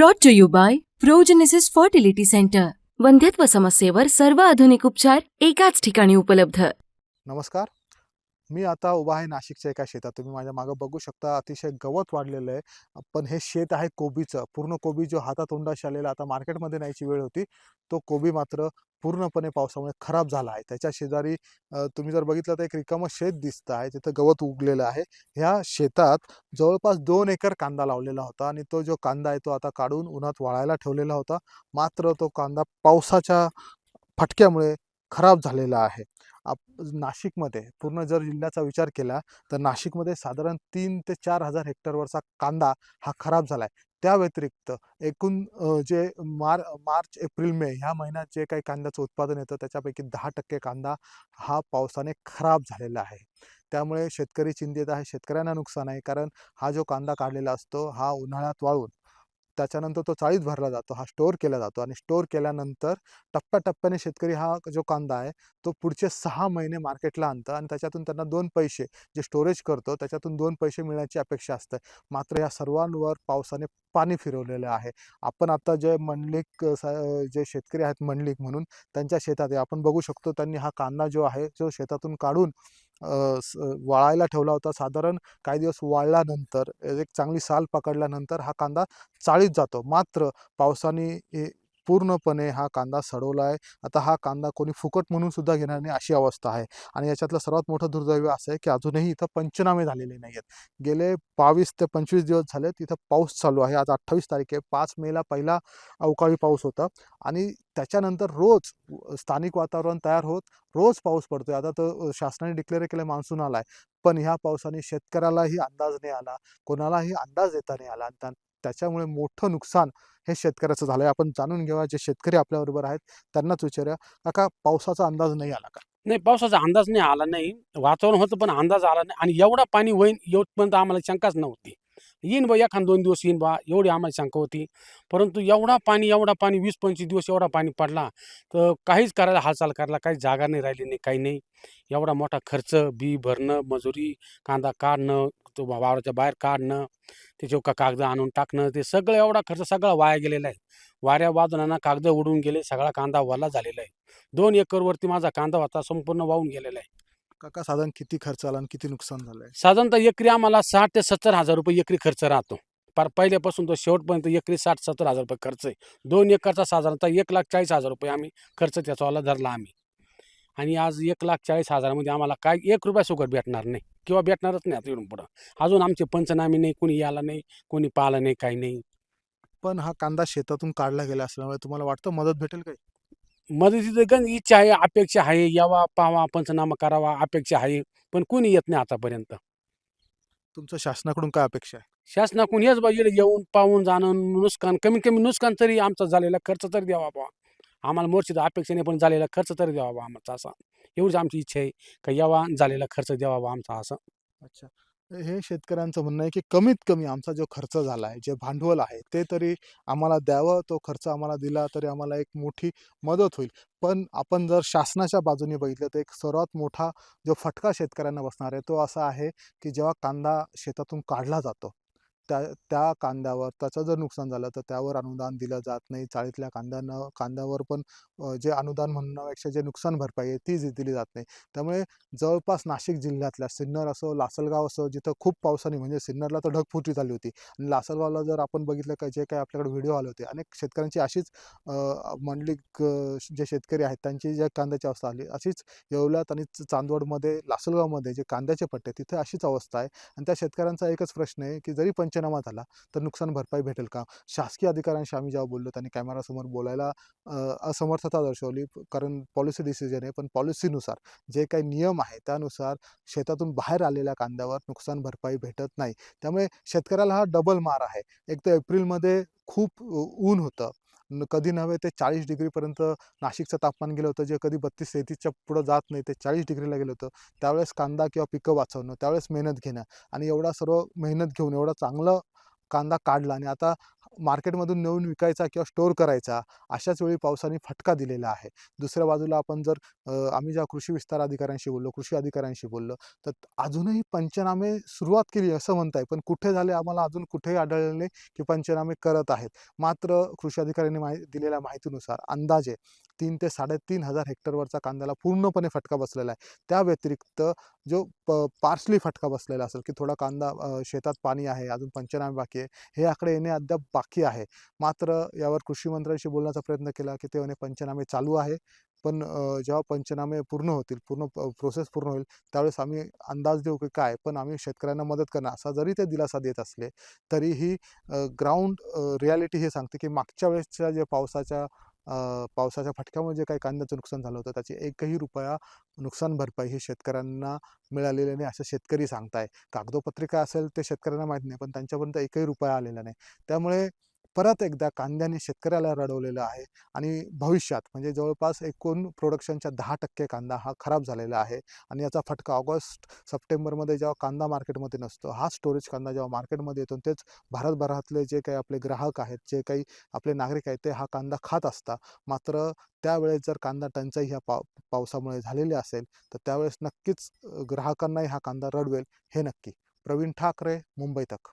Brought to you by Progenesis fertility centre. वंध्यत्व समस्येवर सर्व आधुनिक उपचार एकाच ठिकाणी उपलब्ध. नमस्कार. मी आता उभा आहे नाशिकच्या एका शेतात. तुम्ही माझ्या मागे बघू शकता, अतिशय गवत वाढलेलं आहे. पण हे शेत आहे कोबीचं. पूर्ण कोबी जो हातातोंडाशी आलेला, आता मार्केटमध्ये न्यायची वेळ होती. तो कोबी मात्र पूर्णपणे पावसामुळे खराब झाला आहे. त्याच्या शेजारी तुम्ही जर बघितलं तर एक रिकामं शेत दिसतं आहे, तिथं गवत उगलेलं आहे. ह्या शेतात जवळपास 2 एकर कांदा लावलेला होता आणि तो जो कांदा आहे तो आता काढून उन्हात वाळायला ठेवलेला होता. मात्र तो कांदा पावसाच्या फटक्यामुळे खराब झालेला आहे. नाशिकमध्ये पूर्ण जर जिल्ह्याचा विचार केला तर नाशिकमध्ये साधारण 3 ते 4,000 हेक्टरवरचा कांदा हा खराब झालाय. त्या व्यतिरिक्त एकूण जे मार्च, एप्रिल, मे ह्या महिन्यात जे काही कांद्याचं उत्पादन येतं त्याच्यापैकी 10% कांदा हा पावसाने खराब झालेला आहे. त्यामुळे शेतकरी चिंतित आहे, शेतकऱ्यांना नुकसान आहे. कारण हा जो कांदा काढलेला असतो हा उन्हाळ्यात वाळून त्याच्यानंतर तो चाळीत भरला जातो, हा स्टोअर केला जातो आणि स्टोअर केल्यानंतर टप्प्याटप्प्याने शेतकरी हा जो कांदा आहे तो पुढचे 6 महिने मार्केटला आणतं आणि त्याच्यातून त्यांना 2 पैसे जे स्टोरेज करतो त्याच्यातून 2 पैसे मिळण्याची अपेक्षा असते. मात्र या सर्वांवर पावसाने पाणी फिरवलेलं आहे. आपण आता जे जे शेतकरी आहेत मंडलिक म्हणून त्यांच्या शेतात आहे. आपण बघू शकतो त्यांनी हा कांदा जो आहे जो शेतातून काढून वाळायला ठेवला होता. साधारण काही दिवस वाळल्यानंतर एक चांगली साल पकडल्यानंतर हा कांदा चाळीत जातो. मात्र पावसाने पूर्णपणे हा कांदा सडवला आहे. आता हा कांदा कोणी फुकट म्हणून सुद्धा घेणार नाही अशी अवस्था आहे. आणि याच्यातलं सर्वात मोठं दुर्दैव असं आहे की अजूनही इथं पंचनामे झालेले नाही आहेत. गेले 22 ते 25 दिवस झाले तिथं पाऊस चालू आहे. आज 28 तारीख आहे. 5 मेला पहिला अवकाळी पाऊस होता आणि त्याच्यानंतर रोज स्थानिक वातावरण तयार होत रोज पाऊस पडतोय. आता तर शासनाने डिक्लेअर केलं मान्सून आलाय. पण ह्या पावसाने शेतकऱ्यालाही अंदाज नाही आला, कोणालाही अंदाज देता नाही आला आणि त्याच्यामुळे मोठं नुकसान हे शेतकऱ्याचं झालंय. आपण जाणून घेऊया, जे शेतकरी आपल्याबरोबर आहेत त्यांनाच विचारूया, काका पावसाचा अंदाज नाही आला का? नाही, पावसाचा अंदाज नाही आला नाही. वातावरण होतं पण अंदाज आला नाही आणि एवढा पाणी होईन एवढपर्यंत आम्हाला शंकाच नव्हती. येईन बा एखाद 2 दिवस येईन बा एवढी आम्हाला शंका होती. परंतु एवढा पाणी 20-25 दिवस एवढा पाणी पडला, तर काहीच करायला हालचाल करायला काही जागा नाही राहिली नाही, काही नाही. एवढा मोठा खर्च, बी भरणं, मजुरी, कांदा काढणं, तो वावराच्या बाहेर काढणं, त्याच्यावर कागद आणून टाकणं, ते सगळं एवढा खर्च सगळा वाया गेलेला आहे. वाऱ्या वादळानं कागद उडून गेले, सगळा कांदा ओला झालेला आहे. 2 एकरवरती माझा कांदा होता, संपूर्ण वाहून गेलेला आहे. काका साधारण किती खर्च आला आणि किती नुकसान झालंय? साधारणतः एकरी आम्हाला 60,000 ते 70,000 रुपये एकरी खर्च राहतो. पहिल्यापासून तो शेवटपर्यंत एकरी 60,000-70,000 रुपये खर्च आहे. 2 एकरचा साधारणतः 1,40,000 रुपये आम्ही खर्च त्याचावाला धरला आम्ही. आणि आज 1,40,000 मध्ये आम्हाला काय ₹1 सुकट भेटणार नाही किंवा भेटणारच नाही आता इथून पुढं. अजून आमचे पंचनामे नाही, कोणी यायला नाही, कोणी पाहिलं नाही, काही नाही. पण हा कांदा शेतातून काढला गेला असल्यामुळे तुम्हाला वाटतं मदत भेटेल काही? मदतीची गंज इच्छा आहे, अपेक्षा आहे, यावा, पाहावा, पंचनामा करावा अपेक्षा आहे. पण कोणी येत नाही आतापर्यंत. तुमचं शासनाकडून काय अपेक्षा आहे? शासनाकडून हेच बा इकडे येऊन पाहून जाणं, नुकसान कमीत कमी नुकसान तरी आमचा झालेला खर्च तरी द्यावा बुवा. आम्हाला मोर्चाचा अपेक्षा नाही, पण झालेला खर्च तरी द्यावा बुवा आमचा असा. एवढीच आमची इच्छा आहे, का यावा झालेला खर्च द्यावा बुवा आमचा असं. अच्छा. हे शेतकऱ्यांचं म्हणणं आहे, की कमीत कमी आमचा जो खर्च झाला आहे, जे भांडवल आहे, ते तरी आम्हाला द्यावं. तो खर्च आम्हाला दिला तरी आम्हाला एक मोठी मदत होईल. पण आपण जर शासनाच्या बाजूने बघितलं तर एक सर्वात मोठा जो फटका शेतकऱ्यांना बसणार आहे, तो असा आहे, की जेव्हा कांदा शेतातून काढला जातो, त्या त्या कांद्यावर त्याचं जर नुकसान झालं तर त्यावर अनुदान दिलं जात नाही. चाळीतल्या कांद्यावर पण जे अनुदान म्हणण्यापेक्षा जे नुकसान भरपाई आहे ती दिली जात नाही. त्यामुळे जवळपास नाशिक जिल्ह्यातल्या सिन्नर असो, लासलगाव असो, जिथं खूप पावसाने म्हणजे सिन्नरला तर ढगफुटी झाली होती आणि लासलगावला जर आपण बघितलं का जे काही आपल्याकडे व्हिडिओ आले होते, अनेक शेतकऱ्यांची अशीच जे शेतकरी आहेत त्यांची ज्या कांद्याची अवस्था आली अशीच येवल्यात आणि चांदवडमध्ये, लासलगावमध्ये जे कांद्याचे पट्टे तिथे अशीच अवस्था आहे. आणि त्या शेतकऱ्यांचा एकच प्रश्न आहे, की जरी पंचनामा झाला तर नुकसान भरपाई भेटेल का? शासकीय अधिकाऱ्यांशी आम्ही जेव्हा बोललो त्यांनी कॅमेरासमोर बोलायला असमर्थता दर्शवली. कारण पॉलिसी डिसिजन आहे, पण पॉलिसीनुसार जे काही नियम आहे त्यानुसार शेतातून बाहेर आलेल्या कांद्यावर नुकसान भरपाई भेटत नाही. त्यामुळे शेतकऱ्याला हा डबल मार आहे. एक तर एप्रिलमध्ये खूप ऊन होतं. कधी नव्हे ते 40 डिग्रीपर्यंत नाशिकचं तापमान गेलं होतं, जे कधी 32-33च्या पुढं जात नाही, ते 40 डिग्रीला गेलं होतं. त्यावेळेस कांदा किंवा पिकं वाचवणं, त्यावेळेस मेहनत घेणं आणि एवढा सर्व मेहनत घेऊन एवढा चांगलं कांदा काढला आणि आता मार्केटमधून नेऊन विकायचा किंवा स्टोअर करायचा, अशाच वेळी पावसाने फटका दिलेला आहे. दुसऱ्या बाजूला आपण जर आम्ही ज्या कृषी विस्तार अधिकाऱ्यांशी बोललो, कृषी अधिकाऱ्यांशी बोललो, तर अजूनही पंचनामे सुरुवात केली असं म्हणताय, पण कुठे झाले आम्हाला अजून कुठेही आढळले नाही की पंचनामे करत आहेत. मात्र कृषी अधिकाऱ्यांनी दिलेल्या माहितीनुसार अंदाजे 3 ते 3,500 हेक्टरवरचा कांद्याला पूर्णपणे फटका बसलेला आहे. त्या व्यतिरिक्त जो पार्शली फटका बसलेला असेल, की थोडा कांदा शेतात पाणी आहे, अजून पंचनामे बाकी आहे, हे आकडे येणे अद्याप बाकी आहे. मात्र यावर कृषी मंत्र्यांशी बोलण्याचा प्रयत्न केला, की ते म्हणे पंचनामे चालू आहे. पण जेव्हा पंचनामे पूर्ण होतील, पूर्ण प्रोसेस पूर्ण होईल, त्यावेळेस आम्ही अंदाज देऊ की काय. पण आम्ही शेतकऱ्यांना मदत करणार असा जरी ते दिलासा देत असले, तरीही ग्राउंड रिॲलिटी हे सांगते, की मागच्या वेळेसच्या जे पावसाच्या फटक्यामुळे जे काही कांद्याचं नुकसान झालं होतं, त्याची एकही रुपया नुकसान भरपाई ही शेतकऱ्यांना मिळालेली नाही, असं शेतकरी सांगताय. कागदोपत्री काय असेल ते शेतकऱ्यांना माहीत नाही, पण त्यांच्यापर्यंत एकही रुपया आलेला नाही. त्यामुळे परत एकदा कांद्याने शेतकऱ्याला रडवलेलं आहे आणि भविष्यात म्हणजे जवळपास एकूण प्रोडक्शनच्या 10% कांदा हा खराब झालेला आहे आणि याचा फटका ऑगस्ट, सप्टेंबरमध्ये जेव्हा कांदा मार्केटमध्ये नसतो, हा स्टोरेज कांदा जेव्हा मार्केटमध्ये येतो, तेच भारतभरातले जे काही आपले ग्राहक आहेत, जे काही आपले नागरिक आहेत, ते हा कांदा खात असतात. मात्र त्यावेळेस जर कांदा टंचाई ह्या पावसामुळे झालेली असेल, तर त्यावेळेस नक्कीच ग्राहकांनाही हा कांदा रडवेल हे नक्की. प्रवीण ठाकरे, मुंबई तक.